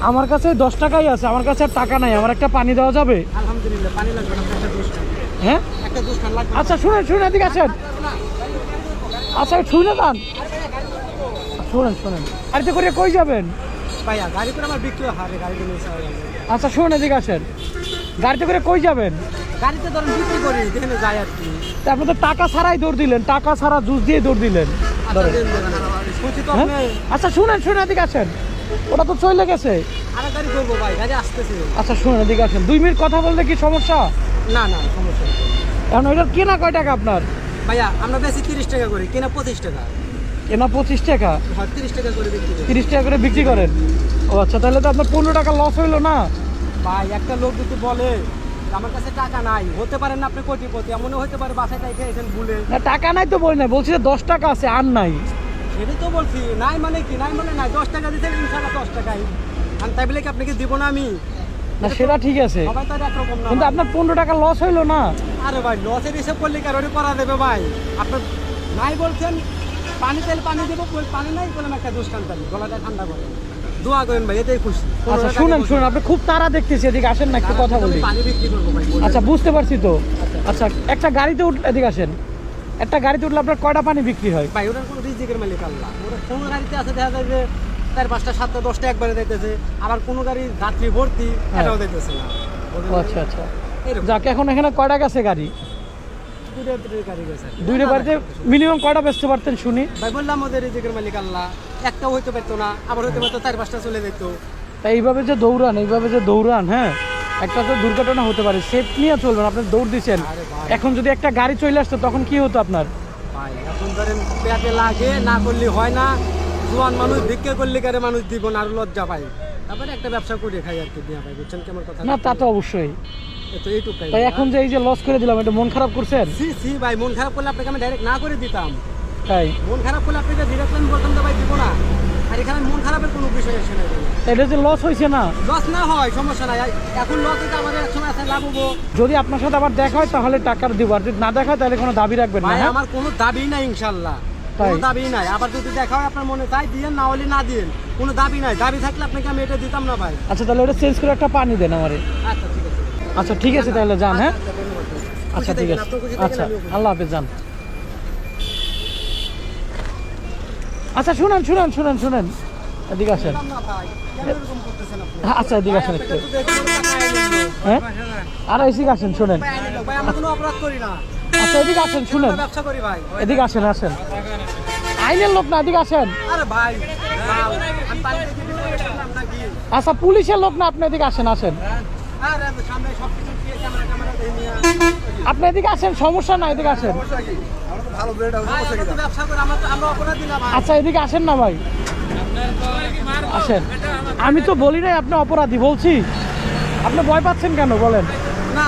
আমার কাছে 10 টাকাই আছে, আমার কাছে আর টাকা নাই। আমার একটা পানি দেওয়া যাবে? আলহামদুলিল্লাহ পানি লাগবে না, একটা 2 টাকা। হ্যাঁ একটা 2 টাকা লাগবে। আচ্ছা শুনেন শুনেন, এদিকে আসেন। আচ্ছা শুনে যান, শুনেন শুনেন। গাড়িতে করে কই যাবেন? ভাইয়া গাড়ি করে আমার বিক্রি হয়, গাড়ি কিনে এসে আচ্ছা শুনেন, এদিকে আসেন। গাড়িতে করে কই যাবেন? গাড়িতে ধরেন বিক্রি করি, যেখানে যাই আর কি। তা আপনি তো টাকা ছাড়াই দৌড় দিলেন, টাকা ছাড়া জুস দিয়ে দৌড় দিলেন। ধরেন। শুনছি তো হ্যাঁ? আপনি আচ্ছা শুনেন শুনেন, এদিকে আসেন। ওটা তো চলে গেছে। আরেক গাড়ি করবো ভাই, গাড়ি আসতেছে। আচ্ছা শুনেন, এদিকে আসেন। 2 মিনিট কথা বললে কি সমস্যা? না না সমস্যা নেই। এখন ওইটার কেনা কয় টাকা আপনার? ভাইয়া আমরা বেশি 30 টাকা করি, কেনা 25 টাকা। কেনা 25 টাকা, হয় 30 টাকা করে বিক্রি করি। 30 টাকা করে বিক্রি করেন? ও আচ্ছা, তাহলে তো আপনার 15 টাকা লস হইলো না? ভাই একটা লোক যদি বলে আমার কাছে টাকা নাই, হতে পারেন না আপনি কোটিপতি, এমনও হতে পারে বাসায় টাইকে এসেন ভুলে। না টাকা নাই তো বলি না, বলছি যে 10 টাকা আছে আর নাই। সেটাই তো বলছি, নাই মানে কি, নাই মানে নাই। 10 টাকা দিচ্ছেন ইনশাল্লাহ 10 টাকাই। আর তাই বলে কি আপনাকে দিব না আমি? না সেটা ঠিক আছে, সবাই তো আর একরকম না কিন্তু ভাই। আপনার 15 টাকা লস হইলো না? আরে ভাই লসের হিসেব করলে কারো করা দেবে ভাই? আপনার নাই বলছেন, পানি তেল পানি দেবো, পানি নাই বললাম একটা দুষ্কান্তানি, গলাটা ঠান্ডা করে দোয়া করেন ভাই, এটাই খুশি। আচ্ছা শুনেন শুনেন, আপনি খুব তাড়া দেখতেছি, এদিকে আসেন না, একটু কথা বলি। পানি বিক্রি করবো ভাই। আচ্ছা বুঝতে পারছি তো। আচ্ছা একটা গাড়িতে উঠলে, এদিকে আসেন। একটা গাড়িতে উঠলে আপনার কয়টা পানি বিক্রি হয়? ভাই ওটার কোনো রিজিকের মালিক আল্লাহ। ওটা কোনো গাড়িতে আছে দেখা যায় যে 4, 5টা, 7টা, 10টা একবারে দিতেছে, আবার কোনো গাড়ি যাত্রী ভর্তি এটাও দিতেছে না। ও আচ্ছা আচ্ছা, এরকম যাক এখন এখানে কয়টা গেছে গাড়ি? দুটো গাড়ি গেছে। দুইটা বাড়িতে মিনিমাম কয়টা বেচতে পারতেন শুনি? ভাই বললাম ওদের রিজিকের মালিক আল্লাহ। একটাও হইতে পারতো না, আবার হইতে পারতো 4, 5টা চলে যেত। তাই এইভাবে যে দৌড়ান, হ্যাঁ একটা তো দুর্ঘটনা হতে পারে, সেফ নিয়ে চলবেন। আপনি দৌড় দিচ্ছেন, আরে ভাই। এখন যদি একটা গাড়ি চলে আসতো তখন কি হতো আপনার? ভাই এখন ধরেন পেটে লাগে না, করলে হয় না। জোয়ান মানুষ ভিক্ষা করলে কারে মানুষ দিব না, আর লজ্জা পাই। তারপরে একটা ব্যবসা করে খাই আর কি দিয়া ভাই, বুঝছেন কেমন কথা? না তা তো অবশ্যই। তো এইটুকাই। তাই এখন যে এই যে লস করে দিলাম, এটা মন খারাপ করছেন? সি ভাই, মন খারাপ করলে আপনাকে আমি ডাইরেক্ট না করে দিতাম। তাই মন খারাপ করলে আপনাকে ডিরেক্ট আমি বলতাম তো ভাই দিব না। আর এখানে মন খারাপের কোনো বিষয় আসে না। এটা যে লস হয়েছে না, লস না হয় সমস্যা নাই। এখন লস হইতে আমাদের একসময় আছে লাভ হবো। যদি আপনার সাথে আবার দেখা হয় তাহলে টাকার দিব, আর যদি না দেখা হয় তাহলে কোনো দাবি রাখবেন না, ভাই হ্যাঁ? আমার কোনো দাবি নাই ইনশাল্লাহ, তাই? কোনো দাবি নাই। আবার যদি দেখা হয় আপনার মনে তাই দিয়েন, না হলে না দিয়েন, কোনো দাবি নাই। দাবি থাকলে আপনাকে আমি এটা দিতাম না ভাই। আচ্ছা তাহলে ওটা চেঞ্জ করে একটা পানি দেন আমারে। আচ্ছা ঠিক আছে। আচ্ছা ঠিক আছে, তাহলে যান, হ্যাঁ? ধন্যবাদ ভাই। আচ্ছা খুশি ঠিক থাকেন, আছে, আপনিও খুশি থাকেন, আচ্ছা আমিও খুশি। আল্লাহ হাফেজ, যান। আচ্ছা শুনেন শুনেন শুনেন শুনেন, এদিকে আসেন। বললাম না ভাই, কেন এরকম করতেছেন আপনি? আচ্ছা এদিকে আসেন একটু, আপনাকে তো দেখে মনে হয় টাকা এনে দিল। হ্যাঁ? আর এদিকে আসেন, শুনেন। ভাই এনে দিল। ভাই আমরা কোনো অপরাধ করি না, আচ্ছা এদিকে আসেন, শুনেন। আমরা ব্যবসা করি ভাই। এদিকে আসেন, আসেন। আইনের লোক না, এদিকে আসেন। আরে ভাই আমি পানি দিয়ে দিতে পারলাম নাকি? আচ্ছা পুলিশের লোক না, আপনি এদিকে আসেন, আসেন। আরে সামনে সব কিছু দিয়ে ক্যামেরা দিয়ে নিয়ে আপনি এদিকে আসেন, সমস্যা নাই, এদিকে আসেন। ভাই, আমরা তো ব্যবসা করি, আমরা অপরাধী না ভাই। আচ্ছা এদিকে আসেন না ভাই, আসেন। আমি তো বলি নাই আপনি অপরাধী, বলছি। আপনি ভয় পাচ্ছেন কেন বলেন? না